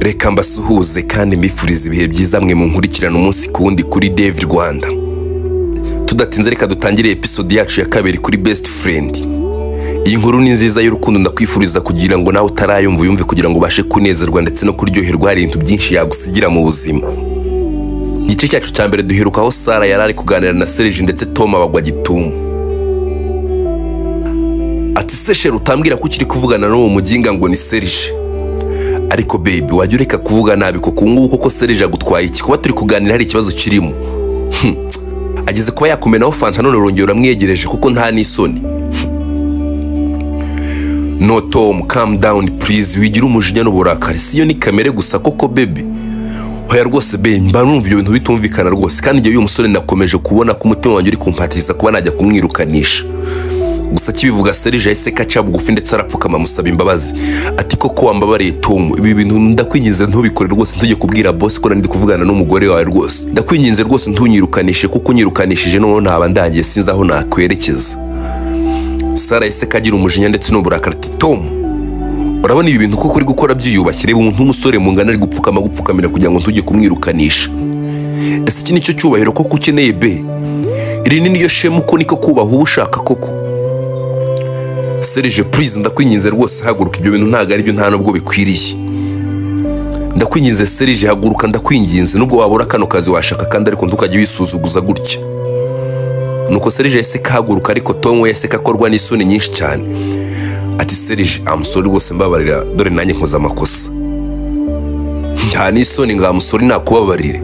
Reka mbasuhuze kandi mbifuriza ibihe byiza mwe mu nkurikirana umunsi ku wundi kuri Dev Rwanda. Tudatinze reka dutangire episode yacu ya kabiri kuri Best Friend. Iyi nkuru ni nziza y'urukundo ndakwifuriza kugira ngo nawe utarayumva yumve kugira ngo bashe kunezerwa ndetse no kuryoherwa hari ibintu byinshi yagusigira mu buzima. Igice cyacu cya mbere duherukaho Sara yarari kuganira na Serge ndetse Tom abagwa gitumo. Ati Serge utambwira ko ukiri kuvugana n'uwo muginga ngo ni Serge. Ariko baby wajya ureka kuvuga nabi ko kungubu koko Serge agutwaye iki kuba turi kuganira hari ikibazo kirimo. Ageze kuba yakumenaho fanta none urongera uramwegereje kuko nta n'isoni. No Tom, calm down please, wigira umujinya n'uburakari siyo ni kamere gusa koko baby. Hoya rwose baby mba numva ibyo bintu bitumvikana rwose kandi njye uyu musore nakomeje kubona ko umutima wanjye uri kumpatiriza kuba najya kumwirukanisha. Gusa kibivuga Serge yahise kaca bugufi ndetse arapfukama musaba imbabazi. Ati koko wambabariye Tom, ibi bintu ndakwinginze ntubikore rwose ntujye kubwira boss ko ndi kuvugana n'umugore wawe rwose. Ndakwinginze rwose ntunyirukanishe kuko unyirukanishije none ntaba ndangiye sinzi aho nakwerekeza. Sara yahise kagira umujinya ndetse n'uburakari ati Tom, urabona ibi bintu kuko uri gukora byiyubashye reba umuntu w'umusore mu ngana ari gupfukamira kugira ngo ntujye kumwirukanisha. Ese iki nicyo cyubahiro koko ukeneye be? Iri ni niyo shemu ko niko kubaha ubushaka koko. Serge please ndakwinginze rwose haguruka ibyo bintu ntago ari byo nta nubwo bikwiriye. Ndakwinginze Serge haguruka ndakwinginze nubwo wabura kano kazi washaka kandi ariko ntukajye wisuzuguza gutya. Nuko Serge yahise kahaguruka ariko Tom we yahise kakorwa n'isoni nyinshi cyane. Ati Serge amusore rwose mbabarira dore nanjye nkoza amakosa. Nta n'isoni nga amusore nakubabarire.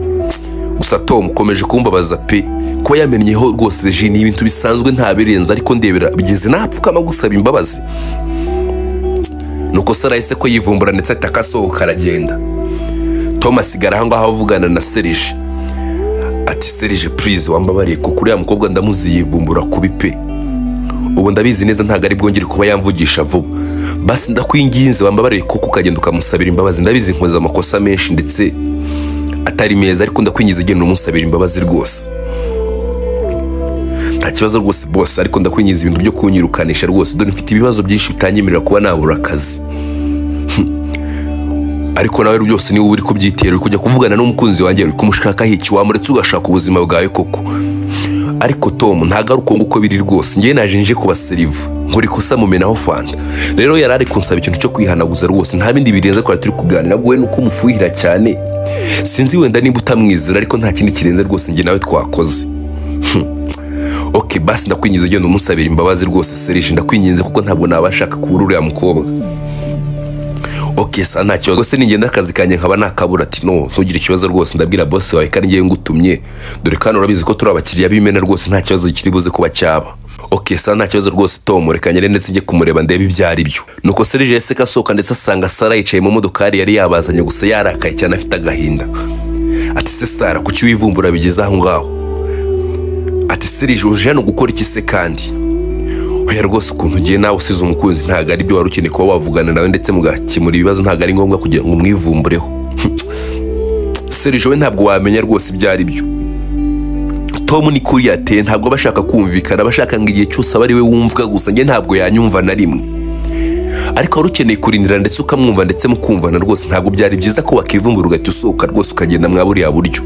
Gusa Tom ukomeje kumbabaza pe ko yamenyeho rwose Serge ni ibintu bisanzwe nta birenze ariko ndebera bigeze napfukama gusaba imbabazi. Nuko Sara yahise ko yivumbura ndetse atakasohoka aragenda. Tom asigara aho ngaho avugana na Serge. Ati Serge please wambabariye kuko uriya mukobwa ndamuzi yivumbura kubi pe. Ubu ndabizi neza ntago ari bwongere kuba yamvugisha vuba. Basi ndakwinginze wambabariye kuko ukagenda ukamusabira imbabazi ndabizi nkoza amakosa menshi ndetse atari meza ariko ndakwingize genda umusabira imbabazi rwose. Nta kibazo rwose boss ariko ndakwingiza ibintu byo kunyirukanisha rwose dore mfite ibibazo byinshi bitanyemerera kuba nabura akazi. Ariko nawe byose ni uri kubyitera uri kujya kuvugana n'umukunzi wanjye uri kumushaka hiki wamuretse ugashaka ubuzima bwawe koko. Ariko Tom ntagaruko nguko biri rwose ngiye naje nje kubaseriva nguri kosa mumenaho fanta. Rero yarari kunsaba ikintu cyo kwihanaguza rwose nta bindi birenze ko turi kuganira gwe nuko umufuhira cyane. Sinzi wenda nimba utamwizera ariko nta kindi kirenze rwose ngiye nawe twakoze. Okay basi ndakwingize genda umusabira imbabazi rwose Serge ndakwinginze kuko ntabwo nabashaka kubura uriya mukobwa. Okay sa nta kibazo se ningenda akazi kanje nkaba nakabura ati no ntugire ikibazo rwose ndabwira boss wawe kandi ngiye ngutumye dore kandi urabizi ko turi abakiriya b'imena rwose nta kibazo kiri buze kuba cyaba. Okay sa nta kibazo rwose Tom reka nyere ndetse njye kumureba ndebe ibyari byo. Nuko Serge yahise kasohoka ndetse asanga Sara yicaye mu modokari yari yabazanye gusa yarakaye cyane afite agahinda. Ati se Sara kuki wivumbura bigeze aho ngaho? Ati Serge uje hano gukora iki se kandi? Oya rwose ukuntu ugiye nawe usize umukunzi ntago ari byo wari ukeneye kuba wavugana nawe ndetse mugakemura ibibazo ntago ari ngombwa kugira ngo umwivumbureho. Serge we ntabwo wamenya rwose ibyari byo. Tom ni kuri yateye ntabwo bashaka kumvikana bashaka ngo igihe cyose abari we wumvwa gusa nge ntabwo yanyumva na rimwe. Ariko wari ukeneye kurindira ndetse ukamwumva ndetse mukumvana rwose ntabwo byari byiza ko wakivumbura ugahita usohoka rwose ukagenda mwaburiya buryo.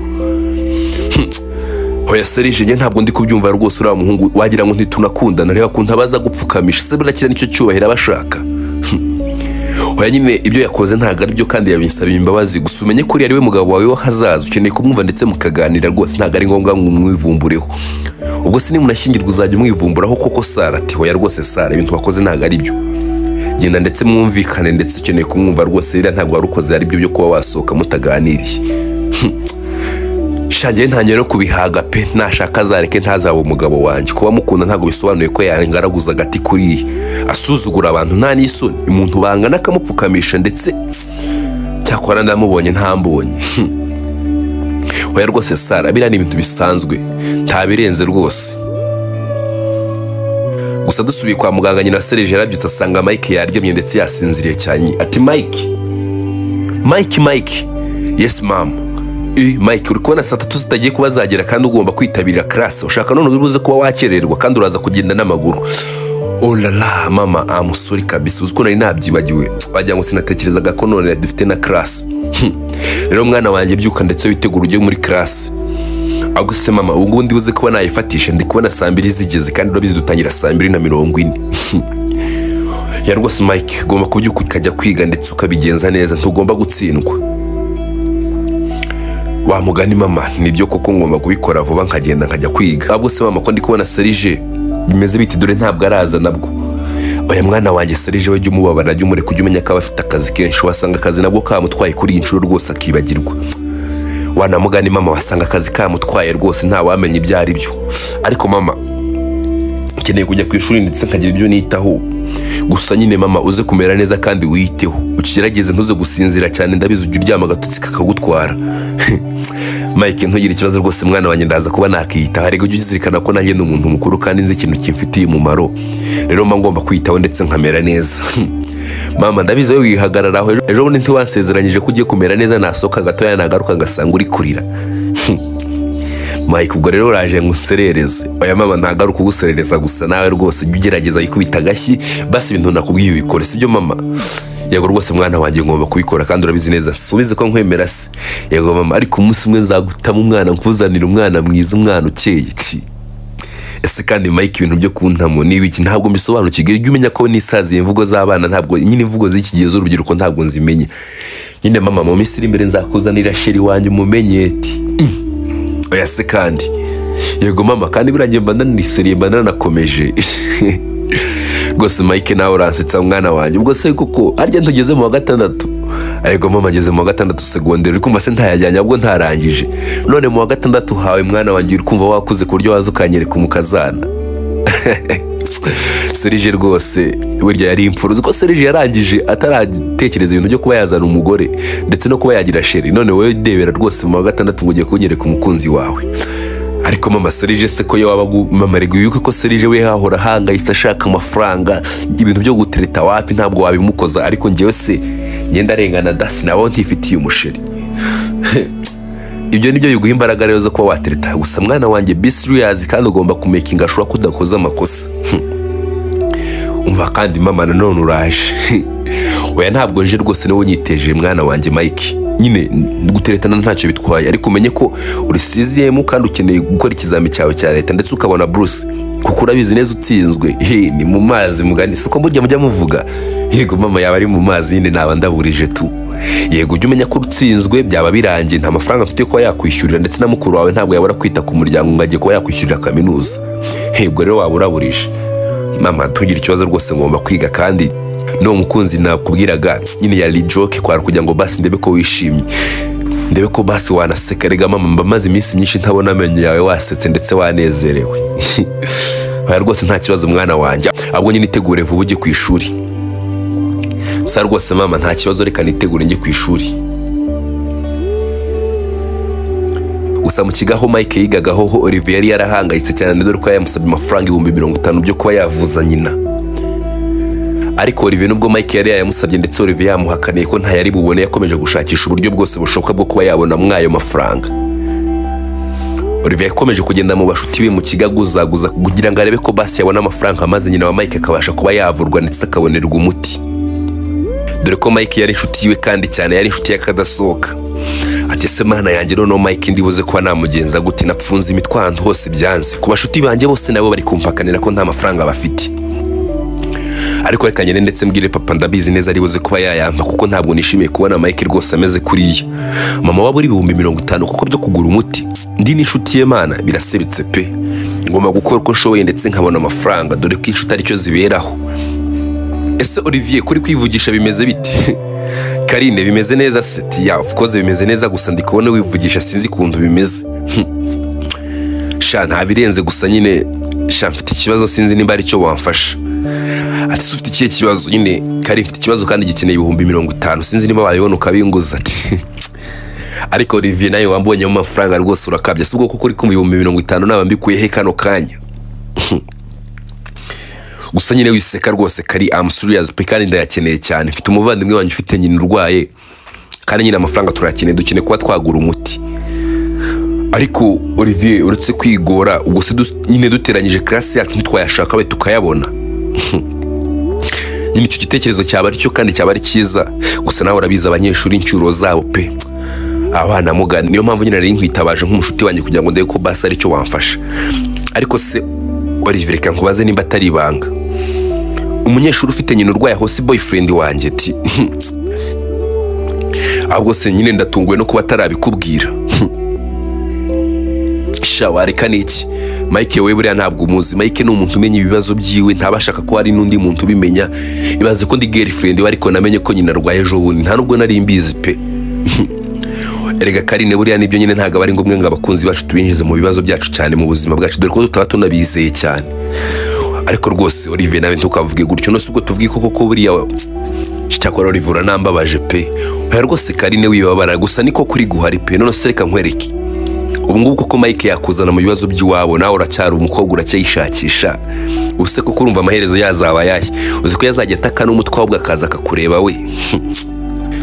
Hoya Serge nge ntabwo ndi kubyumva rwose uriya muhungu wagira ngo ntitunakundana reba kuntu abaza gupfukamisha se birakira nicyo cyubahira abashaka. Hoya nyine ibyo yakoze ntago ari byo kandi yabinsaba imbabazi gusa umenye ko ari we mugabo wawe hazaza ukeneye kumwumva ndetse mukaganira rwose ntago ari ngombwa ngo umwivumbureho. Ubwo se nimunashyingirwa uzajya umwivumburaho koko Sara ati hoya rwose Sara ibintu wakoze ntago ari byo. Genda ndetse mwumvikane ndetse ukeneye kumwumva rwose rero ntago warukoze ari byo byo kuba wasohoka mutaganiriye. Shangiye ntanye no kubihaga pe nashaka azareke ntazaba umugabo wanjye kuba mukunda ntago bisobanuye ko yangaraguza agati kuri asuzugura abantu nta n'isoni umuntu bangana akamupfukamisha ndetse cyakora ndamubonye ntambonye. Hoya rwose Sara bira ni ibintu bisanzwe nta birenze rwose. Gusa dusubiye kwa muganga nyina Serge yarabyise asanga Mike yaryamye ndetse yasinziriye cyane. Ati Mike yes mama. Mike uri kubona saa 3 zitagiye kuba zagera kandi ugomba kwitabira class ushaka none ubibuze kuba wakererwa kandi uraza kugenda n'amaguru. oh la la mama amusuri kabisa uzi ko nari nabyibagiwe wagira ngo sinatekerezaga ko none dufite na class rero mwana wanjye byuka ndetse witegura ujye muri class ahubwo se mama ubu ndi buze kuba nayifatisha ndi kubona saa 2 zigeze kandi urabizi dutangira saa 2:40 ya rwose Mike ugomba kubyuka ukajya kwiga ndetse ukabigenza neza ntugomba gutsindwa wa mugani mama nibyo koko ngomba kubikora vuba nkagenda nkajya kwiga ahubwo se mama ko ndi kubona Serge bimeze biti dore ntabwo araza nabwo oya mwana wanjye Serge we jya umubabara jya umureka ujye umenya ko afite akazi kenshi wasanga akazi nabwo kamutwaye kuri iyi nshuro rwose akibagirwa wana mugani mama wasanga akazi kamutwaye rwose nta wamenya ibyo ari byo ariko mama ukeneye kujya ku ishuri ndetse nkagira ibyo nitaho gusa nyine mama uze kumera neza kandi wiyiteho ukigerageze ntuze gusinzira cyane ndabizi ujya uryama agatotsi kakagutwara Mike ntugire ikibazo rwose mwana wanjye ndaza kuba nakiyita harego ujye uzirikana ko nanjye n'umuntu mukuru kandi nzi ikintu kimfitiye umumaro rero mba ngomba kwitaho ndetse nkamera neza mama ndabizi wowe wihagararaho ejo bundi ntiwansezeranyije ko ugiye kumera neza nasohoka gatoya nagaruka ngasanga uri kurira Mike ubwo rero uraje nguserereze oya mama ntagaruka uguserereza gusa nawe rwose ujye ugerageza yikubita agashyi basi ibintu nakubwiye ubikore sibyo mama yego rwose mwana wanjye ngomba kubikora kandi urabizi neza subize ko nkwemera se yego mama ariko umunsi umwe nzagutama umwana nkuzanira umwana mwiza umwana ukeye ese kandi Mike ibintu byo kuntamo n'ibiki ntabwo mbisobanukirwe ujye umenya ko nisaziye imvugo z'abana ntabwo nyine imvugo z'iki gihe z'urubyiruko ntabwo nzimenye nyine mama mu minsi iri imbere nzakuzanira sheri wanjye umumenye ati oya se kandi yego mama kandi birangiye mba naniseriye mba nanakomeje rwose Mike nawe uransetsa mwana wanjye ubwo se kuko arya ntugeze mu wa 6 yego mama ageze mu wa 6 segonderi uri kumva se ntayajyanye ahubwo ntarangije none mu wa 6 hawe mwana wanjye uri kumva wakuze ku buryo waza ukanyereka umukazana Serge rwose burya yari imfuru uzi ko Serge yarangije ataratekereza ibintu byo kuba yazana umugore ndetse no kuba yagira sheri none wowe debera rwose mu wa 6 ngo ugiye kunyereka umukunzi wawe ariko mama Serge se ko yabaga mama rego yuko ko Serge we hahora hangayitse ashaka amafaranga ibintu byo gutereta wapi ntabwo wabimukoza ariko ngewe se ngenda arengana dasi nawo ntifitiye umusheri ibyo nibyo biguha imbaraga rero zo kuba watereta gusa mwana wanjye be serious kandi ugomba kumakinga ashobora kudakoza amakosa umva kandi mama nanone uraje oya ntabwo nje rwose nawe nyiteje mwana wanjye Mike nyine guteretana ntacyo bitwaye ariko umenye ko uri siziyemu kandi ukeneye gukora ikizami cyawe cya leta ndetse ukabona Bruce kuko urabizi neza utsinzwe ni mu mazi mugani siko mujya muvuga yego mama yaba ari mu mazi nyine naba ndaburije tu yego ujye umenya ko utsinzwe byaba birangiye nta mafaranga mfite ko yakwishyurira ndetse na mukuru wawe ntabwo yabura kwita ku muryango ngo ajye kuba yakwishyurira kaminuza yego rero waba uraburije mama tugira ikibazo rwose ngomba kwiga kandi no mukunzi nakubwiraga nyine yari joke kwara kugira ngo basi ndebe ko wishimye ndebe ko basi wanaseka rega mama mba maze iminsi myinshi ntabona amenyo yawe wasetse ndetse wanezerewe baya rwose nta kibazo mwana wanjye ahubwo nyine itegure vuba ujye ku ishuri sa rwose mama nta kibazo reka nitegure njye ku ishuri gusa mu kigaho Mike yigagaho Olivier yari yarahangayitse cyane dore ko yamusabye amafaranga 50,000 byo kuba yavuza nyina ariko Olivier nubwo Mike yari yamusabye ndetse Olivier yamuhakaniye ko nta yari bubone yakomeje gushakisha uburyo bwose bushoboka bwo kuba yabona mwayo mafaranga Olivier yakomeje kugenda mu bashuti be mu kigaguzaguza kugira ngo arebe ko basi yabona amafaranga maze nyina wa Mike akabasha kuba yavurwa ndetse akabonerwa umuti dore ko Mike yari inshuti yiwe kandi cyane yari inshuti yakadasohoka ati se mana yanjye none Mike ndibuze kuba namugenza gute napfunze imitwando hose byanze ku bashuti banjye bose nabo bari kumpakanira ko nta mafaranga bafite ariko reka nyene ndetse mbwire papa ndabizi neza aribuze kuba yayampa kuko ntabwo nishimiye kubona Mike rwose ameze kuriya mama waba uri 50,000 kuko byo kugura umuti ndi n'inshuti ye mana birasebetse pe ngomba gukora uko nshoboye ndetse nkabona amafaranga dore ko inshuti aricyo ziberaho ese Olivier kuri kwivugisha bimeze bite Karine bimeze neza seti ya of course bimeze neza gusa ndi kubona wivugisha sinzi kuntu bimeze sha nta birenze gusa nyine sha mfite ikibazo sinzi nimba ari cyo wamfasha ati ufite ikihe kibazo nyine Kari mfite ikibazo kandi gikeneye 50,000 sinzi nimba bayibona ukabinguza ati ariko Olivier nayo wambonye mu mafaranga rwose urakabya sibwo kuko uri ku 50,000 naba mbikuye he kano kanya gusa nyine wiseka rwose Kari I'm serious pe kandi ndayakeneye cyane mfite umuvandimwe wanjye ufite nyine urwaye kandi nyine amafaranga turakeneye dukeneye kuba twagura umuti ariko Olivier uretse kwigora ubwo se nyine duteranyije class yacu ntitwayashaka we tukayabona nyine icyo gitekerezo cyaba ari cyo kandi cyaba ari cyiza, gusa nawe urabizi abanyeshuri incyuro zabo pe abana mugani. Niyo mpamvu nyine nari nkwitabaje nk'umushuti wanjye kugira ngo ndebe ko basi ari cyo wamfasha. Ariko se Olivier, reka nkubaze nimba atari ibanga, umunyeshuri ufite nyine urwaye aho si boyfriend wanjye ati ahubwo se nyine ndatunguwe no kuba atarabikubwira. Sha wareka niki? Mike we buriya ntabwo umuzi. Mike ni umuntu umenya ibibazo byiwe, ntabashaka ko hari n'undi muntu ubimenya. Ibaze ko ndi girlfriend we ariko namenye ko nyina arwaye ejo bundi, nta nubwo nari mbizi pe. Erega Karine buriya nibyo nyine ntago ari ngombwa ngo abakunzi bacu tubinjize mu bibazo byacu cyane mu buzima bwacu, dore ko tutaba tunabizeye cyane. Ariko rwose Olivier nawe ntukavuge gutyo, no subwo tuvuge koko buriya cyakora Olivier nambabaje pe. Oya rwose Karine wibabara, gusa niko kuri guhari pe. None se reka nkwereke ubu ngubu koko Mike yakuzana mu bibazo by'iwabo, nawe uracyari umukobwa uracyayishakisha. Ubuse ko urumva amaherezo yazaba yahe? Uzi ko yazajya ataka n'umutwe wabwo akaza akakureba we.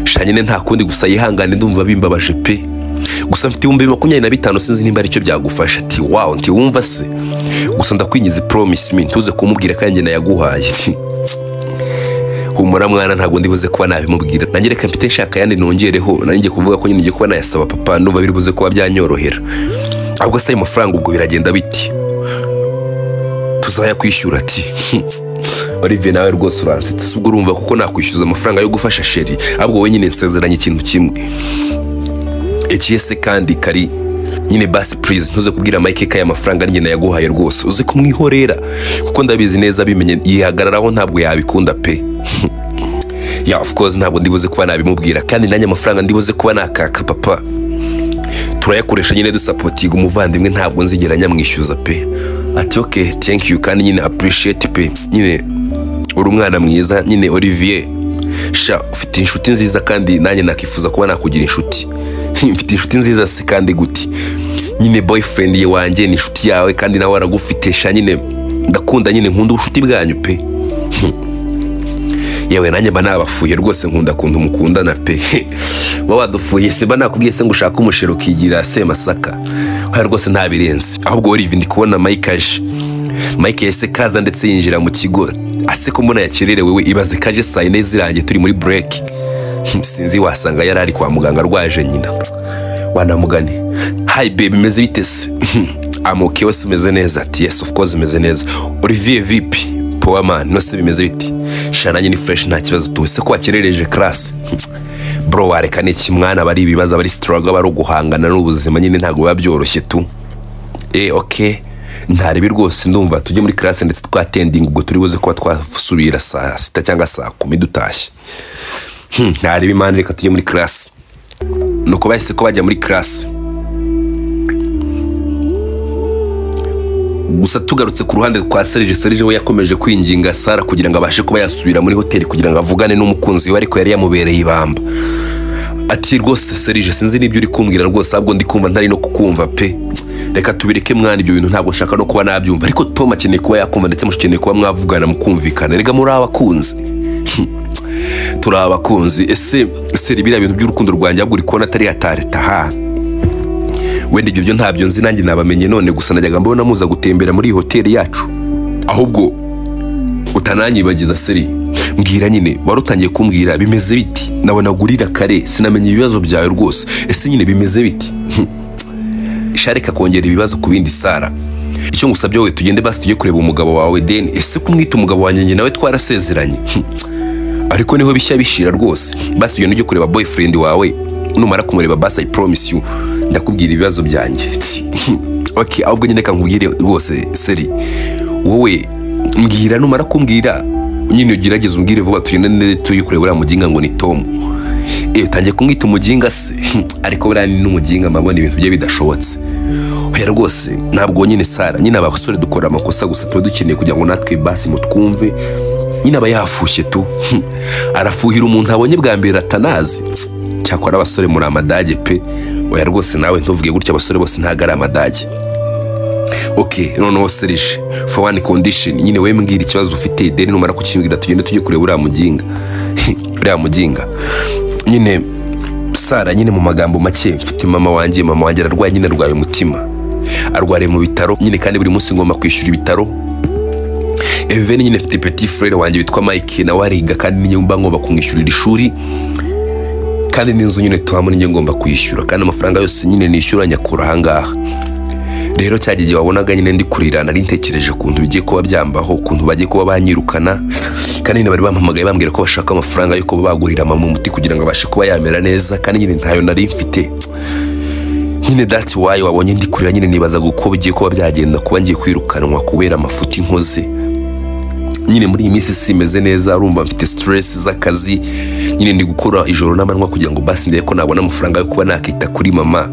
Shanyine nta kundi, gusa yihangane ndumva bimbabaje pe. Gusa mfite 25,000 sinzi nimba ari cyo byagufasha. Ati wow, nti wumva se? Gusa ndakwinyize promise me ntuze kumubwira kandi nayaguhaye. Humura mwana, ntabwo ndibuze kuba nabimubwira. Nanjye reka mfite nshaka yandi nongereho, nanjye kuvuga ko nyine ngiye kuba nayasaba papa, ndumva biri buze kuba byanyorohera. Ahubwo se amafaranga ubwo biragenda biti? Tuzaya kwishyura ati. Olivier nawe rwose uransetsa, subwo urumva kuko nakwishyuza amafaranga yo gufasha sheri, ahubwo we nyine nsezeranye ikintu kimwe. Ekiyese kandi Kari nyine basi please ntuze kubwira Mike ko aya mafaranga njye nayaguhaye rwose, uze kumwihorera kuko ndabizi neza bimenye yihagararaho ntabwo yabikunda pe. Yeah, of course ntabwo ndibuze kuba nabimubwira, kandi nanjye amafaranga ndibuze kuba nakaka papa turayakoresha nyine dusapotinga umuvandimwe, ntabwo nzigera nyamwishyuza pe. Ati okay thank you kandi nyine appreciate pe. Nyine uri umwana mwiza nyine Olivier. Sha ufite inshuti nziza kandi nanjye nakifuza kuba nakugira inshuti. Mfite inshuti nziza se kandi guti nyine boyfriend ye wanjye ni inshuti yawe kandi nawe aragufite. Sha nyine ndakunda nyine nkunda ubushuti bwanyu pe. Yewe nanjye mba nabafuye rwose, nkunda kuntu mukundana pe. Wowe wadufuye se mba nakubwiye se ngo ushaka umushero kigira se Masaka. Oya rwose ntabirenze. Ahubwo Olivier ndi kubona Mike aje. Mike yese kaza ndetse yinjira mu kigo. Ase ko mbona yakererewe we, ibaze kaje saa 4 zirangiye turi muri break. Sinzi wasanga yari ari kwa muganga rwaje nyina. Wanamugani. Hi baby, meze bite se? I'm okay, wese meze neza. Ati yes of course meze neza. Olivier vipi? Power man, no se bimeze biti? Shananye ni fresh nta kibazo tuwese ko wakerereje class. Bro wareka n'iki mwana, bari ibibazo bari struggle bari guhangana n'ubuzima nyine ntago biba byoroshye tu. Okay. Ntaribi rwose ndumva tujye muri class ndetse twatending ubwo turi buze kuba twasubira saa 6 cyangwa saa 10 dutashye. Ntaribi man, reka tujye muri class. Nuko bahise ko bajya muri class. Gusa tugarutse ku ruhande kwa Serge we yakomeje kwinginga Sara kugira ngo abashe kuba yasubira muri hoteli kugira ngo avugane n'umukunzi we, ariko yari yamubereye ibamba. Ati rwose Serge sinzi nibyo uri kumbwira rwose, ahubwo ndi kumva ntari no kukumva pe. Reka tubireke mwana, ibyo bintu ntabwo nshaka no kuba nabyumva, ariko Tom akeneye kuba yakumva ndetse mushikeneye kuba mwavugana mukumvikana. Rega muri abakunzi. Turi abakunzi. Ese biriya bintu by'urukundo rwanjye ahubwo uri kubona atari hatareta ha? Wenda ibyo byo ntabyo nzi, nanjye nabamenye none, gusa najyaga mbona muza gutembera muri hoteli yacu. Ahubwo utananyibagiza Seri, mbwira nyine warutangiye kumbwira bimeze biti? Nawe nagurira kare sinamenye ibibazo byawe rwose. Ese nyine bimeze biti? Shareka kongera ibibazo ku bindi Sara. Icyo ngusabye wowe tugende basi tujye kureba umugabo wawe Den. Ese kumwita umugabo wanjye njye nawe twarasezeranye. Ariko niho bishya bishira rwose. Basi tugende ujye kureba boyfriend wawe. Numara kumureba basi I promise you ndakubwira ibibazo byanjye. Okay, ahubwo nyine kankubwire rwose Seri. Wowe mbwira, numara kumbwira nyine ugerageza umbwire vuba tugende tuyikure buriya muginga ngo ni Tom. Utangiye kumwita umuginga se? Ariko buriya ni n'umuginga mabona ibintu bye bidashobotse. Oya rwose ntabwo nyine Sara, nyine abasore dukora amakosa gusa tuba dukeneye kugira ngo natwe basi mutwumve. Nyine aba yafushye tu. Arafuhira umuntu abonye bwa mbere atanazi. Cyakora abasore muri amadage pe. Oya rwose nawe ntuvuge gutya, abasore bose ntago ari amadage. Okay, noneho Serge, for one condition, nyine we mbwira ikibazo ufite, deni numara kukimbwira tugende tujye kureba uriya muginga. Uriya muginga nyine Sara, nyine mu magambo make mfite mama wanjye ararwaye, nyine arwaye umutima, arwariye mu bitaro nyine, kandi buri munsi ngomba kwishyura ibitaro. even nyine mfite petit frère wanjye witwa Mike nawe ariga kandi niyo mba ngomba kumwishyurira ishuri kandi n'inzu nyine tuhamwe ninjye ngomba kwishyura kandi amafaranga yose nyine nishyura nyakura ahangaha. Rero cyagiye wabonaga nyine ndi kurira nari ntekereje kuntu bigiye kuba byambaho kuntu bagiye kuba banyirukana kandi nyine bari bampamagaye bambwira ko bashaka amafaranga yo kuba bagurira mama umuti kugira ngo abashe kuba yamera neza kandi nyine ntayo nari mfite. Nyine that's why wabonye ndi kurira nyine nibaza uko bigiye kuba byagenda kuba ngiye kwirukanwa kubera amafuti nkoze. Nyine muri iyi minsi simeze neza urumva mfite stress z'akazi nyine ndi gukora ijoro n'amanywa kugira ngo basi ndeye ko nabona amafaranga yo kuba nakita kuri mama.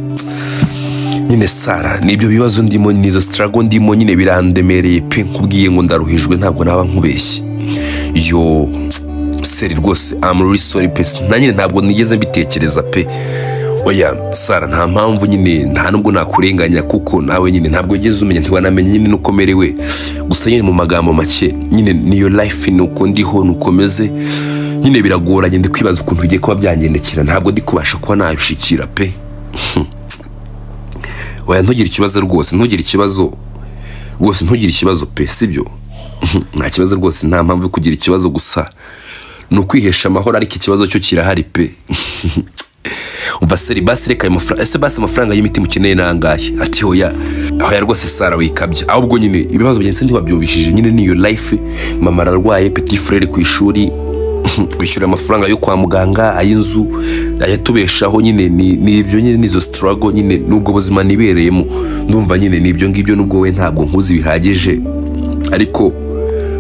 Nyine Sara nibyo bibazo ndimo nizo struggle ndimo nyine birandemereye pe nkubwiye ngo ndaruhijwe ntabwo naba nkubeshye. Yo seri rwose I'm really sorry pe nyine ntabwo nigeze mbitekereza pe. Oya Sara nta mpamvu nyine nta nubwo nakurenganya kuko nawe nyine ntabwo ugeze umenya ntiwanamenye nyine nuko merewe gusa nyine mu magambo make nyine niyo life nuko ndiho nukomeze nyine biragoranye ndi kwibaza ukuntu bigiye kuba byangendekera ntabwo ndi kubasha kuba nabishikira pe. Oya ntugire ikibazo rwose ntugire ikibazo pe sibyo. Nta kibazo rwose nta mpamvu kugira ikibazo gusa nukwihesha amahoro ariko ikibazo cyo kirahari pe. Umva seri basi reka amafaranga ese basi amafaranga y'imiti mukeneye nangahe ati hoya rwose Sara wikabya ahubwo nyine ibibazo byense ntibabyumvishije nyine niyo life mama ararwaye petit frère ku ishuri kwishyura amafaranga yo kwa muganga ayinzu ayatubeshaho nyine ni ibyo nyine nizo struggle nyine nubwo buzima nibereyemo ndumva nyine nibyo ngibyo nubwo we ntabwo nkuzi bihagije ariko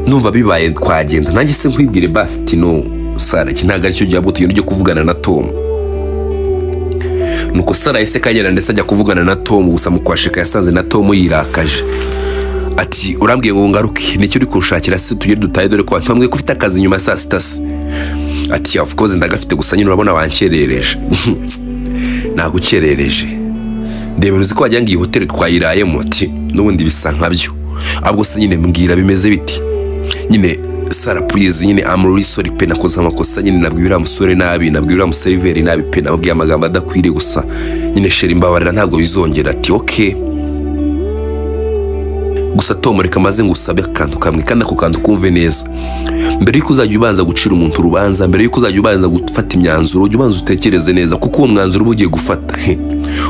ndumva bibaye twagenda nanjye se nkwibwire basi tino Sara kintaga aricyo gihe abwo tugenda kuvugana na Tom. Nuko Sara yese kagera ndetse ajya kuvugana na Tom gusa mukwashika yasanze na Tom yirakaje ati urambwiye ngo ngaruke nicyo uri kunshakira se tugere dutaye dore ko twambwiye ko ufite akazi nyuma saa 6 ati of course ndagafite gusa nyine urabona wankerereje. Nagukerereje ndebe uzi ko wajya ngiye hotel twayirayemo ati n'ubundi bisa nkabyo ahubwo se nyine mbwira bimeze biti nyine Sara please nyine I'm really sorry pe nakoze amakosa nyine nabwira musore nabi nabwira museriveri nabi pe nabwiye amagambo adakwiriye gusa nyine sheri mbabarira ntabwo bizongera ati okay gusa Tom reka maze ngusabe akantu kamwe kandi ako kantu kumve neza mbere yuko uzajya ubanza gucira umuntu urubanza mbere yuko uzajya ubanza gufata imyanzuro ujye ubanza utekereze neza kuko uwo mwanzuro ugiye gufata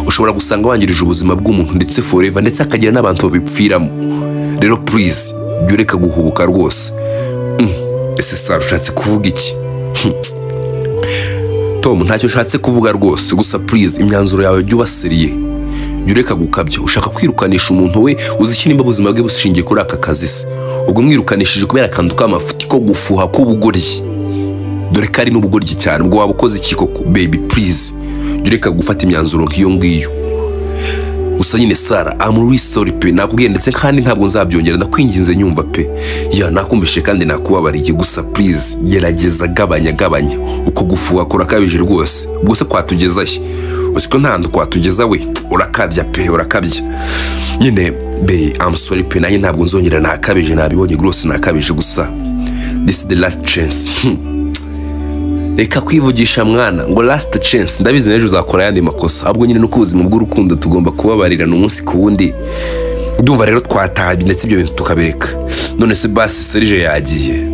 ushobora gusanga wangirije ubuzima bw'umuntu ndetse forever ndetse akagira n'abantu babipfiramo. Rero please jya ureka guhubuka rwose. Ese Sara ushatse kuvuga iki? Tom ntacyo ushatse kuvuga rwose gusa please imyanzuro yawe jya ubaseriye jya ureka gukabya ushaka kwirukanisha umuntu we uzi iki nimba ubuzima bwe bushingiye kuri aka kazi se ubwo mwirukanishije kubera akantu k'amafuti ko gufuha k'ubugoryi dore kari n'ubugoryi cyane ubwo waba ukoze iki koko baby please jya ureka gufata imyanzuro nk'iyo ngiyo gusa nyine Sara I'm really sorry pe nakubwiye ndetse kandi ntabwo nzabyongera ndakwinginze nyumva pe ya nakumvishe kandi nakubabariye gusa please gerageza gabanya uko gufuha kora kabije rwose ubwo se kwatugezahe usiko ntando kwatugeza we urakabya pe urakabya nyine be I'm sorry pe nanjye ntabwo nzongera nakabije nabibonye rwose nakabije gusa this is the last chance. Reka kwivugisha mwana ngo last chance ndabizi nejo uzakora yandi makosa ahubwo nyine nuko ubuzima bw'urukundo tugomba kubabarirana umunsi ku wundi ndumva rero twatabi ndetse ibyo bintu tukabereka none se basi Serge yagiye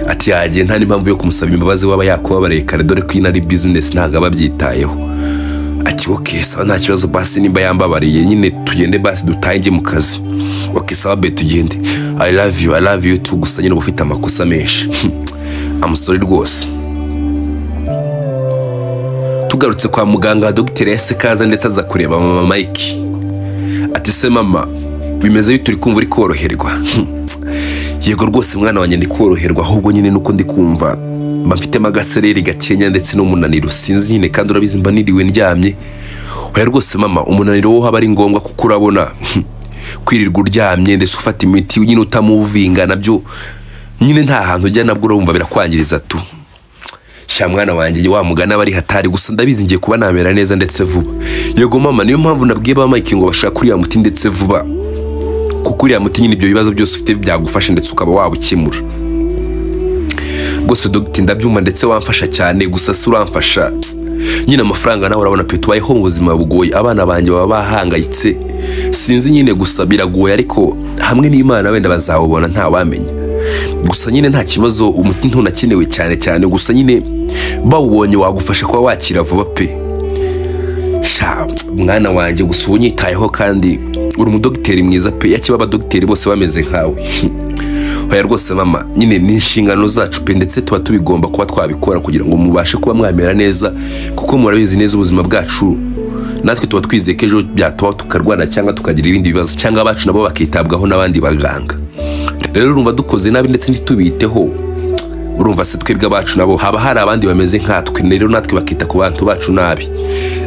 ati yagiye nta n'impamvu yo kumusaba imbabazi waba yakubabariye kare dore ko inari business ntago ababyitayeho ati okay sawa nta kibazo basi nimba yambabariye nyine tugende basi dutaye mu kazi okay sawa be tugende I love you too gusa nyine ufite amakosa menshi. I'm sorry rwose. Tugarutse kwa muganga Dr. Ese kaza ndetse aza kureba mama Mike ati se mama bimeze bituri kumva uri koroherwa? Yego rwose mwana wanjye ndi koroherwa ahubwo nyine nuko ndi kumva mfite magasereri gakenya ndetse n'umunaniro sinzi nyine kandi urabizi mba niriwe ndyamye. Oya rwose mama umunaniro wo haba ari ngombwa kuko urabona kwirirwa uryamye ndetse ufata imiti nyine utamuvinga nabyo nyine nta hantu ujya nabwo urumva birakwangiriza tu. Sha mwana wanjye wa mugana bari hatari gusa ndabizi ngiye kuba namera neza ndetse vuba. Yego mama niyo mpamvu nabwiye ba Mike ngo bashaka kuri ya muti ndetse vuba kuko uri ya muti nyine ibyo bibazo byose ufite byagufasha ndetse ukaba wabukemura. Gose Dr. ndabyumva ndetse wamfasha cyane gusa si uramfasha nyine amafaranga nawe urabona pe tubayeho mu buzima bugoye abana banjye baba bahangayitse sinzi nyine gusa biragoye ariko hamwe n'Imana wenda bazawubona nta wamenya. gusa nyine nta kibazo, umuti ntunakenewe cyane gusa nyine bawubonye wagufasha kuba wakira vuba pe. Sha mwana wanjye gusa unyitayeho kandi uri umudogiteri mwiza pe, yakiba abadogiteri bose bameze nkawe. Oya rwose mama, nyine ni inshingano zacu pe, ndetse tuba tubigomba kuba twabikora kugira ngo mubashe kuba mwamera neza, kuko murabizi neza ubuzima bwacu natwe tuba twizeye ko ejo byatubaho tukarwara cyangwa tukagira ibindi bibazo, cyangwa abacu nabo bakitabwaho n'abandi baganga. Rero urumva dukoze nabi ndetse ntitubiteho, urumva se twebwe abacu nabo haba hari abandi bameze nkatwe, rero natwe bakita ku bantu bacu nabi,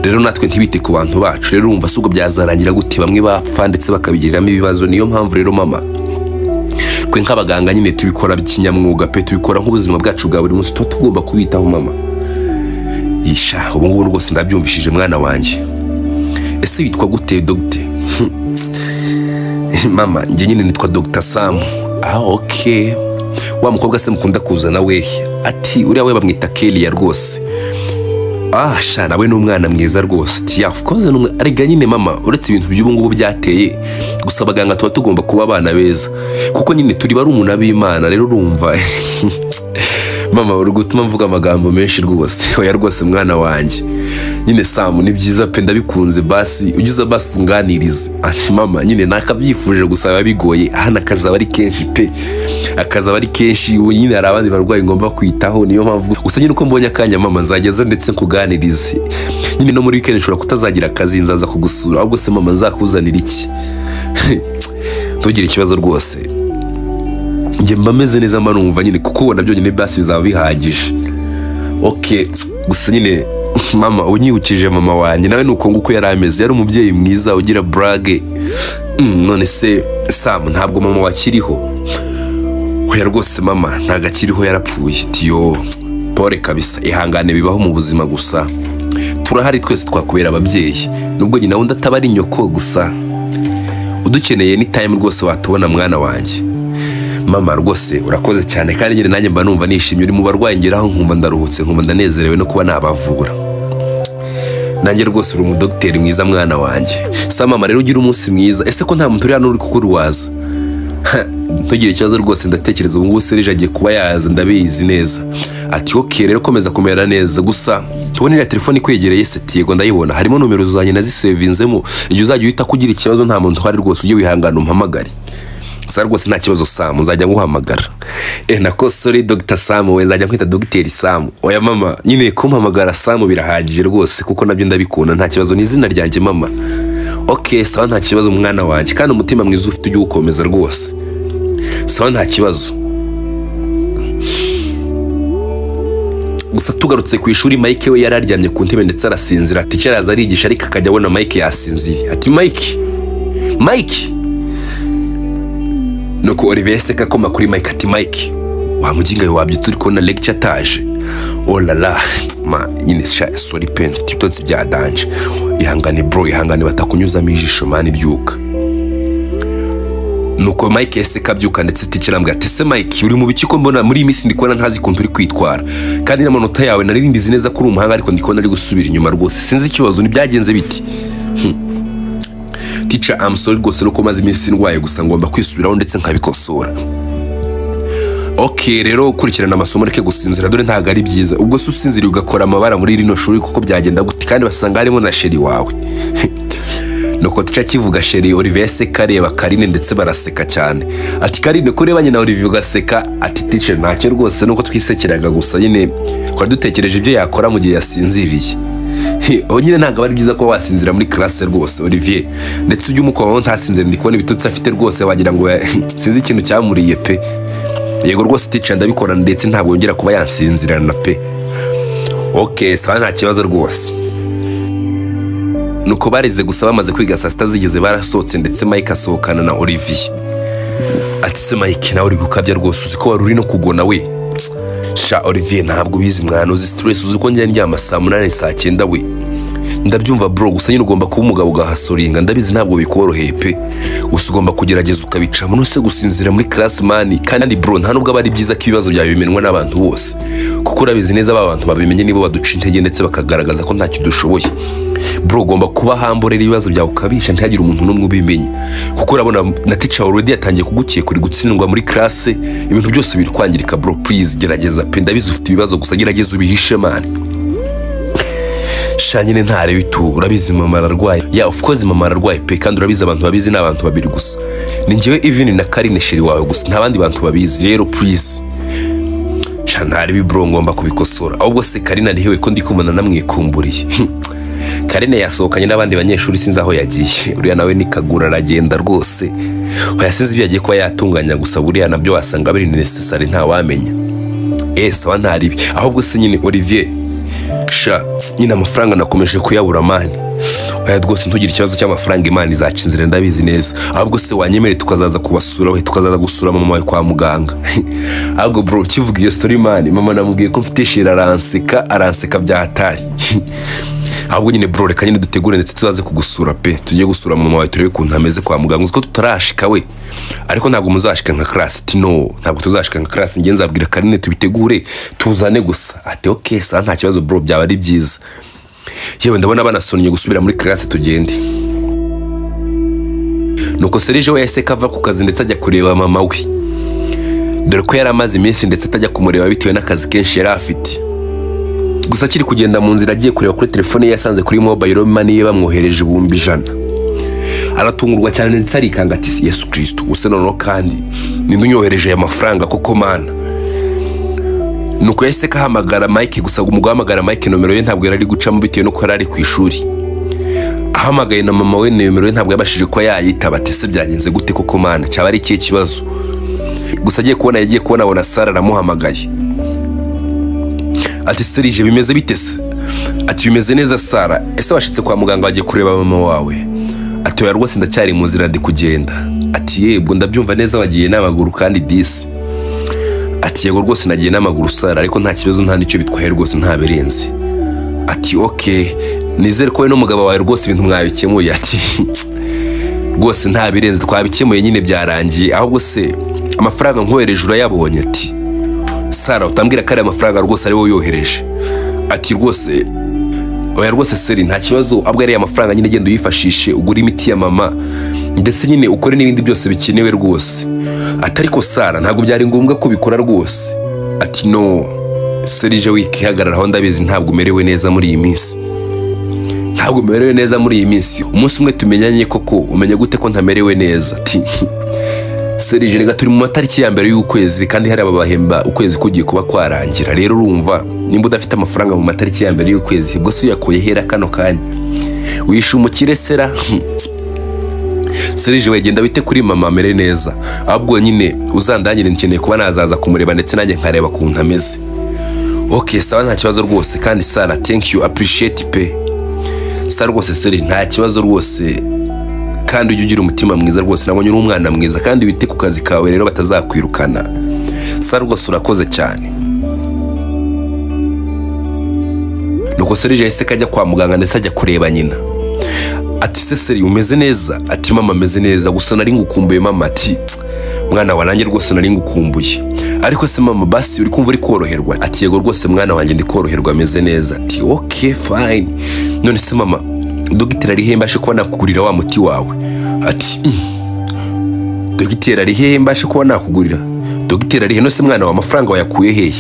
rero natwe ntibite ku bantu bacu. Rero urumva se ubwo byazarangira gute bamwe bapfa ndetse bakabigiriramo ibibazo. Niyo mpamvu rero mama, twe nk'abaganga nyine tubikora by'inyamwuga pe, tubikora nk'ubuzima bwacu bwa buri munsi, tuba tugomba kubitaho mama. Yisha ubu ngubu rwose ndabyumvishije mwana wanjye. Ese witwa gute Dr. Mama njye nyine nitwa Dr. Sam. Okay, wa mukobwa se mukunda kuzana we, ati uriya we bamwita Kelly rwose. Sha nawe ni umwana mwiza rwose. Ati of course arega nyine mama, uretse ibintu by'ubu ngubu byateye, gusa abaganga tuba tugomba kuba abana beza, kuko nyine turi bari umuntu ab'Imana. Rero urumva mama uri gutuma mvuga amagambo menshi rwose. Oya rwose mwana wanjye, nyine Sam ni byiza pe, ndabikunze basi ugize basi unganirize. Ati mama nyine nakabyifuje gusa babigoye, hana akazaba ari kenshi pe, akazaba ari kenshi, nyine hari abandi barwayi ngomba kwitaho. Niyo mpamvu gusa nyine uko mbonye akanya mama nzageza ndetse nkuganirize. Nyine no muri weekend nshobora kutazagira akazi, nzaza kugusura, ahubwo se mama nzakuzanira iki? Ntugire ikibazo rwose, njye mba meze neza mba numva nyine, kuko ubona byonyine basi bizaba bihagije. Okay, gusa nyine mama unyibukije mama wanjye, nawe nuko nguko yari ameze, yari umubyeyi mwiza ugira brage. None se Sam ntabwo mama wakiriho? Oya rwose mama ntago akiriho, yarapfuye. Tiyo pore kabisa, ihangane bibaho mu buzima, gusa turahari twese twakubera ababyeyi, nubwo nyina wundi ataba ari nyoko, gusa udukeneye ni time rwose watubona mwana wanjye. Mama rwose urakoze cyane, kandi nyine nanjye mba numva nishimye, uri mu barwayi ngeraho nkumva ndaruhutse, nkumva ndanezerewe no kuba nabavura. Nanjye rwose uri umudogiteri mwiza mwana wanjye. Sa mama rero ugira umunsi mwiza. Ese ko nta muntu uri hano uri kukurwaza? Ntugire ikibazo rwose, ndatekereza ubu ngubu Serge agiye kuba yaza, ndabizi neza. Ati okay rero komeza kumera neza, gusa tubonera telefone ikwegereye se? Yego ndayibona, harimo nomero zanjye nazisevinzemo, igihe uzajya uhita kugira ikibazo nta muntu uhari rwose, ujye wihangana umpamagare. Sa rwose nta kibazo Sam, uzajya nguhamagara. Nako sorry Dr. Sam, we nzajya kwita Dr. Sam. Oya mama nyine kumpamagara Sam birahagije rwose, kuko nabyo ndabikunda, nta kibazo, ni izina ryanjye mama. Okay sawa nta kibazo mwana wanjye, kandi umutima mwiza ufite ujye ukomeza rwose. Sawa nta kibazo. Gusa tugarutse ku ishuri, Mike we yararyamye ku ntebe ndetse arasinzira. Ati cyaraza arigisha ariko akajya abona Mike yasinziye. Ati Mike nuko Olivier seka koma kuri Mike. Ati Mike wamuginga wabyitse uri kubona lecture ataje? Oh la la ma nyine sorry pen tutotsi bya danje, ihangane bro, ihangane batakunyuzamo ijisho mani byuka. Nuko Mike yeseka byuka ndetse tikirambwa. Ati se Mike uri mu biki ko mbona muri iminsi ndikubona ntazi kuntu uri kwitwara, kandi n'amanota yawe nari mbizi neza kuri umuhanga, ariko ndikubona ari gusubira inyuma rwose, sinzi ikibazo nibyagenze biti. Teacher I'm sorry rwose nuko maze iminsi ndwaye, gusa ngomba kwisubiraho ndetse nkabikosora. Okay rero kurikirana amasomo reke gusinzira, dore ntago ari byiza. Ubwo se usinzira ugakora amabara muri rino shuri kuko byagenda gute, kandi basanga harimo na sheri wawe. Nuko teacher kivuga sheri, Olivier seka areba Karine ndetse baraseka cyane. Ati Karine ko urebanye na Olivier ugaseka? Ati teacher ntacyo rwose nuko twisekeraga gusa, nyine twari dutekereje ibyo yakora mu gihe yasinziriye. Nyine ntabwo ari byiza ko wasinzira muri classe rwose Olivier, ndetse ujye umukomaho ntasinzire, ndikubona ibitutsi afite rwose wagira ngo sinzi ikintu cyamuriye pe. Yego rwose teacher ndabikora, ndetse ntabwo yongera kuba yansinzirana pe. Okay sawa nta kibazo rwose. Nuko barize gusa bamaze kwiga saa sita zigeze barasohotse, ndetse Mike asohokana na Olivier. Ati se Mike nawe uri gukabya rwose, uzi ko wari uri no kugona we? Sha Olivier ntabwo bizi mwana, uzi stress, uzi ko njye ndyama saa 8 saa 9 we. Ndabyumva bro, gusa nyine ugomba kuba umugabo ugahasoringa, ndabizi ntabwo bikoroheye pe, gusa ugomba kugerageza ukabica mu nose gusinzira muri class man. Kandi bro nta nubwo bari byiza ko ibibazo byawe bimenwa n'abantu bose, kuko urabizi neza aba bantu babimenye nibo baduca intege ndetse bakagaragaza ko ntacyo dushoboye. bro ugomba kuba hamborera ibibazo byawe ukabisha ntihagire umuntu n'umwe ubimenya kuko urabona na teacher already yatangiye kugukeka uri gutsindwa muri classe ibintu byose biri kwangirika bro please gerageza pe ndabizi ufite ibibazo gusa gerageza ubihishe man shanyine ntare bitu urabizi mama ararwaye of course mama ararwaye pe kandi urabizi abantu babizi n'abantu babiri gusa ni njyewe even na Karine sheri wawe gusa nta bandi bantu babizi rero please ntari bibro ngomba kubikosora ahubwo se Karine arihewe ko ndi kumana namwikumburiye Karine yasohokanye n'abandi banyeshuri sinzi aho yagiye uriya nawe nikagura aragenda rwose yasinze ibyo yagiye kuba yatunganya gusa buriya nabyo wasanga biri necessary nta wamenya sawa ntaribi ahubwo se nyine Olivier nyine amafaranga nakomeje kuyabura mani rwose ntugire ikibazo cy'amafaranga Imana izacinzira ndabizi neza ahubwo se wanyemere tukazaza kubasura we tukazaza gusura mama wawe kwa muganga ahubwo bro kivuga iyo story mani mama namubwiye ko mfite shira aranseka byahatari ahubwo nyine bro reka nyine dutegure ndetse tuzaze kugusura pe tujye gusura mama wawe turebe kuntu ameze kwa muganga uziko tutarashika we ariko ntabwo muzashika nka class ntabwo tuzashika nka class ngenza nzabwira Karine tubitegure tuzane gusa ati okay sa nta kibazo bro byaba ari byiza yewe ndabona banasonnye gusubira muri class tugende nuko Serge we yahise kava ku kazi ndetse ajya kureba mama we dore ko yari amaze iminsi ndetse atajya kumureba bitewe n'akazi kenshi yari afite gusa kiri kugenda mu nzira agiye kureba kuri telefone ye yasanze kuri mobile money ye bamwohereje 100,000 aratungurwa cyane ndetse arikanga ati Yesu Kristo use noneho kandi ninde unyohereje aya mafaranga koko mana nuko yahise kahamagara Mike gusa umuguhamagara Mike nomero ye ntabwo yari gucamo bitewe nuko yari ari ku ishuri ahamagaye na mama we nomero ye ntabwo yabashije ko yayitaba ati se byagenze gute koko mana cyaba ari ikihe kibazo gusa yagiye kubona abona Sara aramuhamagaye ati Serge bimeze bite se ati bimeze neza Sara ese washitse kwa muganga wagiye kureba mama wawe ati oya rwose ndacyari mu nzira ndi kugenda ati yego ndabyumva neza wagiye n'amaguru kandi disi ati yego rwose nagiye n'amaguru Sara ariko nta kibazo nta nicyo bitwaye rwose nta birenze ati okay nizere ko we n'umugabo wawe rwose ibintu mwabikemuye ati rwose nta birenze twabikemuye nyine byarangiye ahubwo se amafaranga nkohereje urayabonye ati Sara utambwira ko ari amafaranga rwose ari wowe yohereje ati rwose oya rwose Seri nta kibazo abwo ari amafaranga nyine genda uyifashishe ugura imiti ya mama ndetse nyine ukore n'ibindi byose bikenewe rwose atari ko Sara ntabwo byari ngombwa ko bikora rwose ati no Serge wikihagarara aho ndabizi ntabwo umerewe neza muri iyi minsi ntabwo umerewe neza muri iyi minsi umunsi umwe tumenyanye koko umenya gute ko ntamerewe neza ati Serge rega turi mu matariki ya mbere y'ukwezi kandi hari ababahemba ukwezi kugiye kuba kwarangira rero urumva nimba udafite amafaranga mu matariki ya mbere y'ukwezi ubwo se uyakuye hera kano kanya wishe umukire Sera Serge wegenda bite kuri mama mere neza ahubwo nyine uzandangire nkeneye kuba nazaza kumureba ndetse nanjye nkareba kuntu ameze okay sawa nta kibazo rwose kandi Sara thank you appreciate pe Sara rwose Serge nta kibazo rwose kandi ujye ugira umutima mwiza rwose nabonye uri umwana mwiza kandi wite ku kazi kawe rero batazakwirukana Sara rwose urakoze cyane nuko Serge yahise kajya kwa muganga ndetse ajya kureba nyina ati se Seri umeze neza ati mama ameze neza gusa nari ngukumbuye mama ati mwana wanjye rwose nari ngukumbuye ariko se mama basi uri kumva uri koroherwa ati yego rwose mwana wanjye ndi koroherwa ameze neza ati okay fine none se mama dogiteri ari he mbashe kuba nakugurira wa muti wawe ati dogiteri ari he mbashe kuba nakugurira dogiteri ari he nose mwana wa amafaranga wayakuye hehe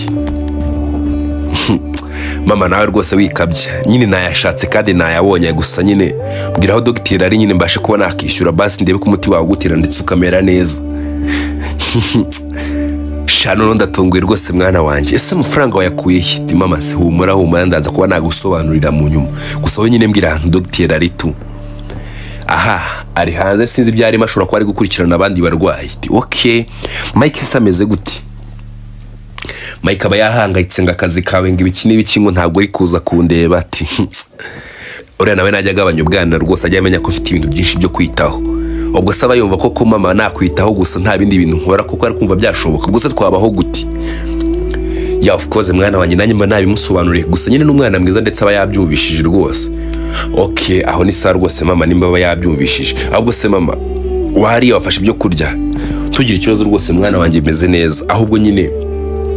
mama nawe rwose wikabya nyine nayashatse kandi nayabonye gusa nyine mbwira aho dogiteri ari nyine mbashe kuba nakishyura basi ndebe ko umuti wawe ugutera ndetse ukamera neza shano ndatunguye rwose mwana wanjye ese amafaranga wayakuye he mama humura ndaza kuba nagusobanurira mu nyuma gusa we nyine mbwira ahantu dogiteri ari tu aha ari hanze sinzi byari mashobora kuba ari gukurikirana abandi barwayi okay Mike se ameze gute Mike aba yahangayitse ngo akazi kawe ngo ibiki n'ibiki ngo ntabwo ari kuza kundeba ati uriya nawe najya agabanya ubwana rwose ajya amenya ko mfite ibintu byinshi byo kwitaho ubwo saba yumva ko mama nakwitaho gusa nta bindi bintu nkora kuko ari kumva byashoboka gusa twabaho gute of course mwana wanjye nanjye mba nabimusobanuriye gusa nyine n'umwana mwiza ndetse aba yabyumvishije rwose okay aho ni Sara rwose mama nimba aba yabyumvishije ahubwo se mama wariye wafashe ibyo kurya tugira ikibazo rwose mwana wanjye meze neza ahubwo nyine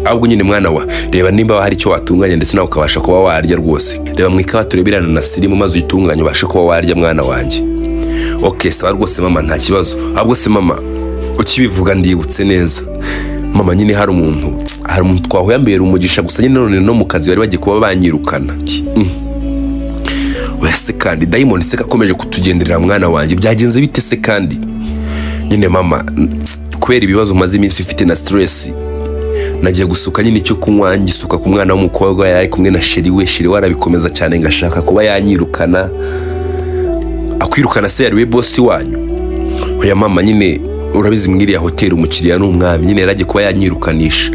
ahubwo nyine mwana wa reba nimba hari icyo watunganya ndetse nawe ukabasha kuba warya rwose. Reba mu ikawa tureberana na Sirimu maze uyitunganye ubashe kuba warya mwana wanjye. Okay sawa rwose mama nta kibazo. Ahubwo se mama ukibivuga ndibutse neza. Mama nyine hari umuntu twahuyambera umugisha gusa nyine none no mu kazi bari bagiye kuba banyirukana. Wese kandi Diamond se kakomeje kutugenderera mwana wanjye byagenze bite se kandi nyine mama kwera ibibazo maze iminsi mfite na stress nagiye gusuka nyine icyo kunywa ngisuka ku mwana w'umukobwa yari kumwe na sheri we warabikomeza cyane ngashaka kuba yanyirukana. Akwirukana se yari we boss wanyu? Oya mama nyine urabizi mwiriya hotel umukiriya n'umwami nyine yaragiye kuba yanyirukanisha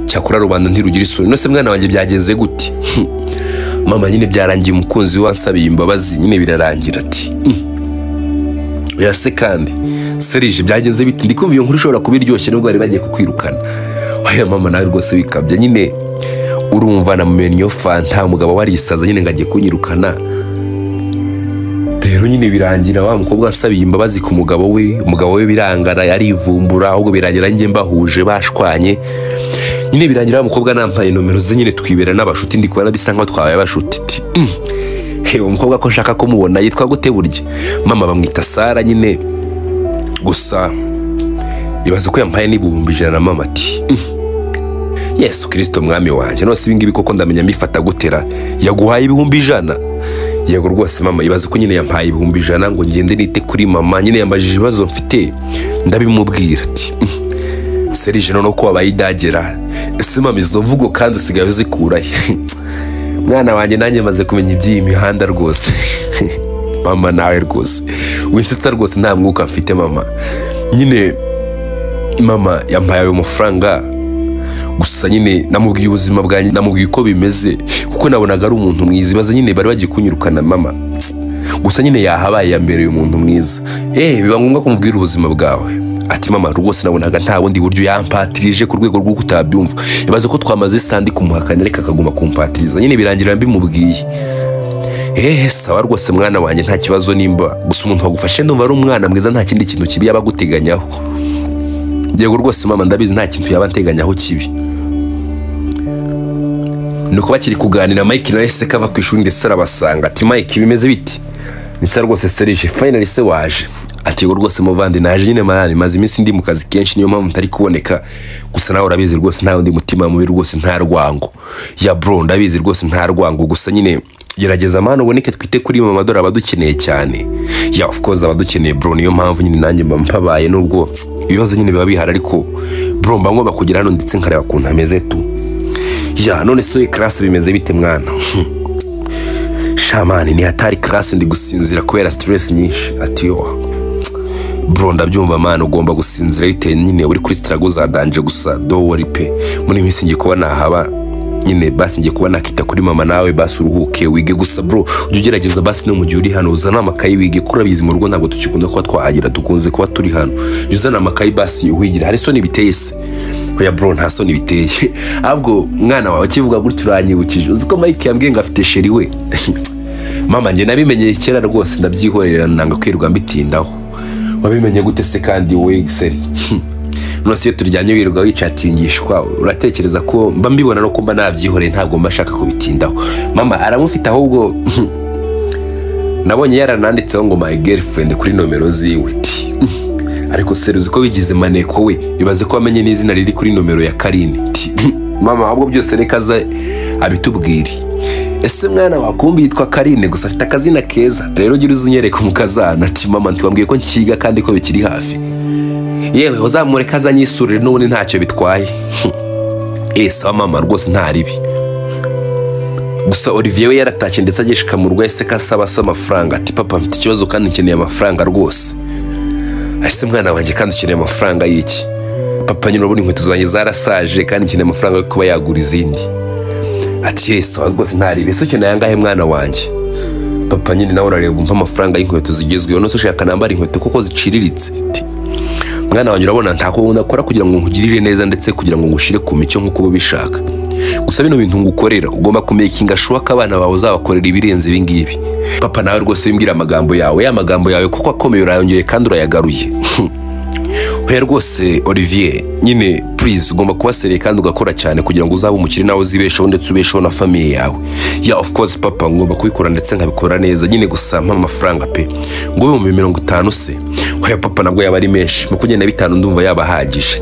cyakora rubanda ntirugira isoni. No se mwana wanjye byagenze gute? Mama nyine byarangiye umukunzi wansabiye imbabazi nyine birarangira ati oya se kandi Serije byagenze bite? Ndikumva iyo nkuru ishobora kuba iryoshye nubwo bari bagiye kukwirukana. Oya mama nawe rwose bikabya nyine urumva na mumenya fanta umugabo warisaza nyine ngagiye kunyirukana. Rero nyine birangira wa mukobwa asabiye imbabazi ku umugabo we birangara yarivumbura ahubwo birangira njye mbahuje bashwanye. Nyine birangira wa mukobwa nampaye nomero ze nyine twibera n'abashuti ndi kubana bisa nkaho twabaye abashuti. Umukobwa ko nshaka ko mubona yitwa gute burya? Mama bamwita Sara nyine gusa ibaze ko yampaye n'ibihumbi 100 na mama ati Yesu Kristo mwami wanjye no si ibingibi koko ndamenya mbifata gutera yaguhaye ibihumbi 100. Yego rwose mama ibaze ko nyine yampaye ibihumbi 100 ngo ngende nite kuri mama nyine yambajije ibibazo mfite ndabimubwira ati Serije no ko abayidagera ese mama izo mvugo kandi usigaye uzikuraye. Mwana wanjye nanjye maze kumenya iby'iyi mihanda rwose. Mama nawe rwose wisetsa rwose nta mwuka mfite mama. Nyine mama yampaye ayo mafaranga gusa nyine namubwiye ubuzima bwanjye namubwiye ko bimeze kuko nabonaga ari umuntu mwiza. Baza nyine bari bagiye kunyirukana mama gusa nyine yahabaye yambereye umuntu mwiza. Biba ngombwa kumubwira ubuzima bwawe. Ati mama rwose nabonaga nta bundi buryo yampatirije ku rwego rwo kutabyumva. Ibaze ko twamaze sandi kumuhakanya ariko akaguma kumpatiriza nyine birangira mbimubwiye. Sawa rwose mwana wanjye nta kibazo nimba gusa umuntu wagufashe ndumva ari umwana mwiza nta kindi kintu kibi yaba guteganyaho. Yego rwose mama ndabizi nta kintu yaba nteganyaho kibi. Nuko bakiri kuganira Mike nawe se kava ku ishuri ndetse arabasanga ati Mike bimeze biti? Nitsa rwose Serije finally se waje. Ati rwose muvandi naje nyine marani maze iminsi ndi mu kazi kenshi niyo mpamvu ntari kuboneka gusa nawe urabizi rwose nta wundi mutima mubi rwose nta rwango. Ya bro ndabizi rwose nta rwango gusa nyine gerageza mano uboneke twite kuri mama dore abadukeneye cyane. Ya of course abadukeneye bro niyo mpamvu nyine nanjye mba mpabaye nubwo ibibazo nyine biba bihari ariko bro mba ngomba kugira hano ndetse nkareba kuntu ameze tu. Ya none se class bimeze bite mwana? Shamani ni hatari class ndi gusinzira kubera stress nyinshi. Ati yo bro ndabyumva mwana ugomba gusinzira bite nyine uri kuri struggle za danje gusa don't worry pe muri minsi ngiye kuba nahaba nyine basi ngiye kuba nakita kuri mama nawe basi uruhuke wige gusa bro ujye ugerageza basi no mu gihe uri hano uzana amakayi wige kurabizi mu rugo ntabwo tukikunda kuba twahagira dukunze kuba turi hano uzana amakayi basi uhigire hari soni biteye se. Oya bro nta soni biteye ahubwo mwana wawe kivuga gutyo uranyibukije uzi ko Mike yambwiye ngo afite sheri we. Mama nge nabimenyeye kera rwose ndabyihorera nanga kwirwa mbitindaho. Wabimenye gute se kandi wowe Seri? Nose turyanye wiruga wicatingishwa uratekereza ko mba mbibona no kumba nabyihoreye ntabwo mbashaka kubitindaho. Mama aramufite ahubwo nabonye yarananditseho ngo my girlfriend kuri nomero ziwe. Ariko Seri uzi ko bigize maneko we ibaze ko amenye n'izina riri kuri nomero ya Karine. Mama ahubwo byose rekaza abitubwiri. Ese mwana wakumbi yitwa Karine gusa afite akazina keza rero gira uzunyereka umukazana. Ati mama ntwambwiye ko nkiga kandi ko bikiri hafi. Yewe uzamureka azanyisurire n'ubundi ntacyo bitwaye. Sawa mama rwose nta ribi. Gusa Olivier we yaratashye ndetse agishika mu rugo ese kasaba amafaranga. Ati papa mfite ikibazo kandi nkeneye amafaranga rwose. Ese mwana wanjye kandi ukeneye amafaranga y'iki? Papa nyine urabona inkweto zanjye zarasaje kandi nkeneye amafaranga yo kuba yagura izindi. Ati sawa rwose ntari bese ukeneye angahe mwana wanjye? Papa nyine nawe urareba umpa amafaranga y'inkweto zigezweho no se ushaka nambara inkweto koko ziciriritse. Mwana wanjye urabona ntako unakora kugira ngo nkugirire neza ndetse kugira ngo ngushire ku mico nkuko ubishaka. Gusa bino bintu ngukorera ugomba kumekinga shuka abana bawe uzabakorera ibirenze ibingibi. Papa nawe rwose bimbwira amagambo yawe ya magambo yawe kuko akomeye urayongeye kandi urayagaruye. Hoya rwose Olivier nyine please ugomba kuba seriye kandi ugakora cyane kugira ngo uzabe umukire nawe uzibeshaho ndetse ubeshaho na famille yawe. Yeah of course papa ngomba kubikora ndetse nkabikora neza nyine gusa mpa amafaranga pe ngo 50 se. Hoya papa nabwo yaba ari menshi mu kugenda 5 ndumva yabahagije.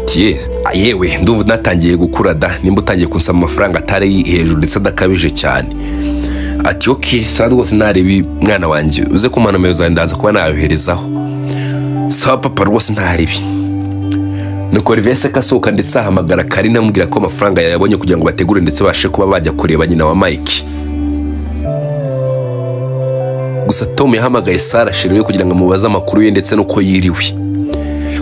Yewe ndumva natangiye gukura da nimba utangiye kunsaba amafaranga atari hejuru ndetse adakabije cyane. Ati okay saa rwose ntarebi mwana wanjye uze kumana meyo zawe ndaza kuba nayoherezaho. Sawa papa rwose ntarebi. Nuko Olivier se kasohoka ndetse ahamagara Karina amubwira ko amafaranga yayabonye kugira ngo bategure ndetse bashe kuba bajya kureba nyina wa Mike. Gusa Tom yahamagaye Sara shiriwe kugira ngo amubaze amakuru ye ndetse nuko yiriwe.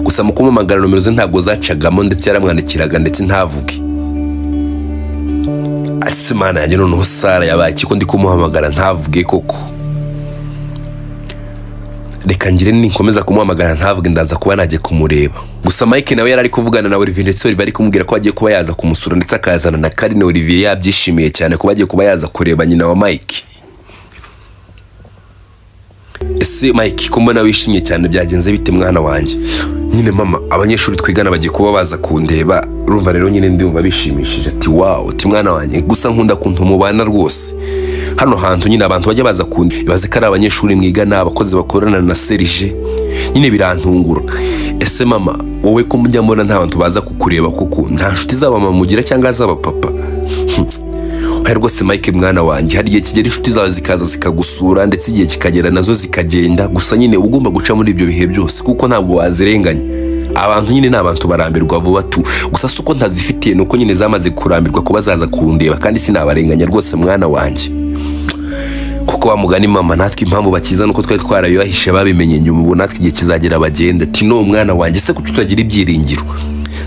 Gusa mu kumamagara nomero ze ntago zacagamo ndetse yaramwandikiraga ndetse ntavuge. Asimana yanjye noneho Sara yabaye kiko ndi kumuhamagara ntavuge koko. Reka ngire ninkomeza kumuhamagara ntavuge ndaza kuba nagiye kumureba. Gusa Mike nawe yarari kuvugana na Olivier ndetse Olivier ari kumubwira ko agiye kuba yaza kumusura ndetse akazana na Karine. Olivier yabyishimiye cyane kuba agiye kuba yaza kureba nyina wa Mike. Ese Mike ko mbona wishimye cyane byagenze bite mwana wanjye? Nyine mama abanyeshuri twigana bagiye kuba baza kundeba urumva rero nyine ndumva bishimishije. Ati wow ati mwana wanjye gusa nkunda kuntu mubana rwose. Hano hantu nyine abantu bajya baza kundi ibaze ko ari abanyeshuri mwigana abakozi bakorana na Serge nyine birantungura. Ese mama wowe ko mujya mbona nta bantu baza kukureba kuko nta nshuti zaba mama mugira cyangwa zaba papa? Hoya rwose Mike mwana wanjye hari igihe kigera inshuti zawe zikaza zikagusura ndetse igihe kikagera nazo zikagenda. Gusa nyine ugomba guca muri ibyo bihe byose kuko ntabwo wazirenganya. Abantu nyine n'abantu barambirwa vuba tu. Gusa suko ntazifitiye nuko nyine zamaze kurambirwa ko bazaza kundeba kandi sinabarenganya rwose mwana wanjye. Kuko bamugani mama natwe impamvu bakiza nuko twari twarabibahishe babimenye nyuma ubu natwe igihe kizagera bagenda. Ati no mwana wanjye se kuki utagira ibyiringiro?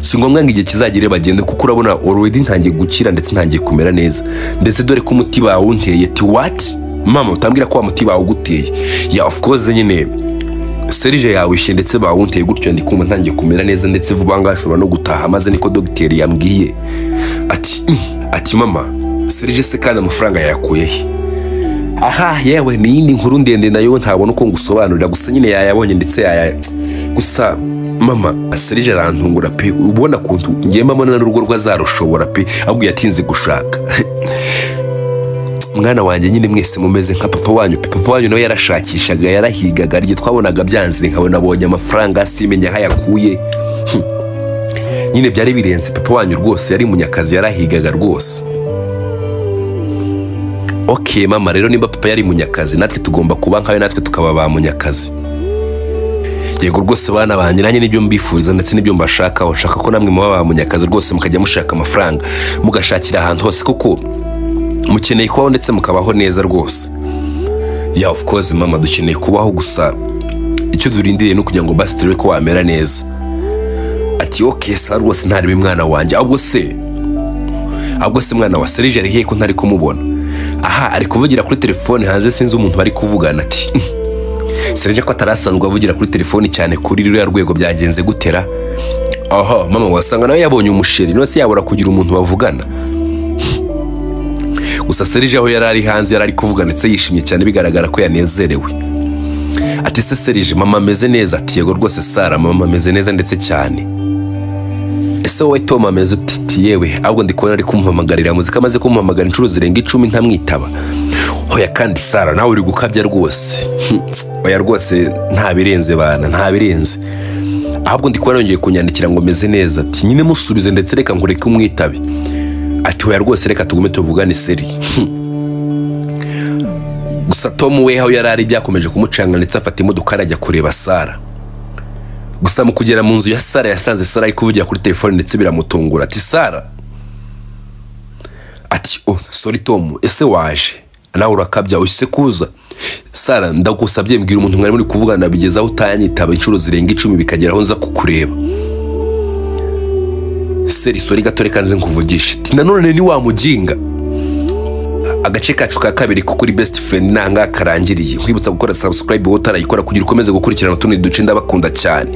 Si ngombwa ngo igihe kizagire bagende kuko urabona already ntangiye gukira ndetse ntangiye kumera neza ndetse dore ko umuti bawe unteye. Ati what mama utambwira ko umuti bawe uguteye? Yeah of course nyine Serge yawishe ndetse bawunteye gutyo ndi kumva ntangiye kumera neza ndetse vuba ngashobora no gutaha maze niko docteur yambwiye. Ati mama Serge se kandi amafaranga yayakuye he? Aha yewe ni yindi nkuru ndende nayo ntabona uko ngusobanurira gusa nyine yayabonye ndetse gusa mama Serge arantungura pe ubona kuntu ngiye mama na rugo rwazarushobora pe ahubwo yatinze gushaka. Mwana wanjye nyine mwese mumeze nka papa wanyu. Papa wanyu nawe yarashakishaga yarahigaga ariko twabonaga byanze nkabona abonye amafaranga simenya hayakuye. Nyine byari birenze papa wanyu rwose yari munyakazi yarahigaga rwose. Okay mama rero nimba papa yari munyakazi natwe tugomba kuba nkawe natwe tukaba ba munyakazi. Yego rwose bana banjye nanjye nibyo mbifuriza ndetse nibyo mbashaka. Nshaka ko namwe muba ba munyakazi rwose mukajya mushaka amafaranga mugashakira ahantu hose kuko mukeneye kubaho ndetse mukabaho neza rwose. Yeah of course mama dukeneye kubaho gusa icyo durindiriye no kugira ngo basi turebe ko wamera neza. Ati okay sa rwose ntari mwana wanjye ahubwo se mwana wa Serge ari he ko ntari kumubona? Aha ari kuvugira kuri telefone hanze sinzi umuntu bari kuvugana. Ati Serge ko atarasanzwe avugira kuri telefone cyane kuri rero rwego byagenze gutera. Aha mama wasanga nawe yabonye umusheri no se yabura kugira umuntu bavugana. Gusa Serge aho yarari hanze yarari kuvuga ndetse yishimye cyane bigaragara ko yanezerewe. Ati se Serge mama ameze neza? Ati yego rwose Sara mama ameze neza ndetse cyane. Ese wowe Tom ameze uti? Yewe ahubwo ndi kubona ari kumuhamagarira muzika maze kumuhamagara inshuro zirenga 10 ntamwitaba. Hoya kandi Sara nawe uri gukabya rwose. Oya rwose nta birenze bana nta birenze. Ahubwo ndi kubona yongeye kunyandikira ngo meze neza. Ati nyine musubize ndetse reka ngureke umwitabe. Ati hoya rwose reka tugume tuvugane seri. Gusa Tom we aho yarari byakomeje kumucanga ndetse afata imodoka arajya kureba Sara. Gusa mu kugera mu nzu ya Sara yasanze Sara ari kuvugira kuri telefone ndetse biramutungura. Ati Sara. Ati oh sorry Tom ese waje nawe urakabya uhise kuza? Sara ndagusabye mbwira umuntu mwari muri kuvugana bigeza aho utanyitaba inshuro zirenga 10 bikagera aho nza kukureba. Seri sorry gato reka nze nkuvugisha. Ati nanone ni wa mujinga. Agace kacu ka kabiri ko kuri best friend nanga karangiriye. Nkwibutsa gukora subscribe wowe utarayikora kugira ukomeze gukurikirana utundi duce ndabakunda cyane.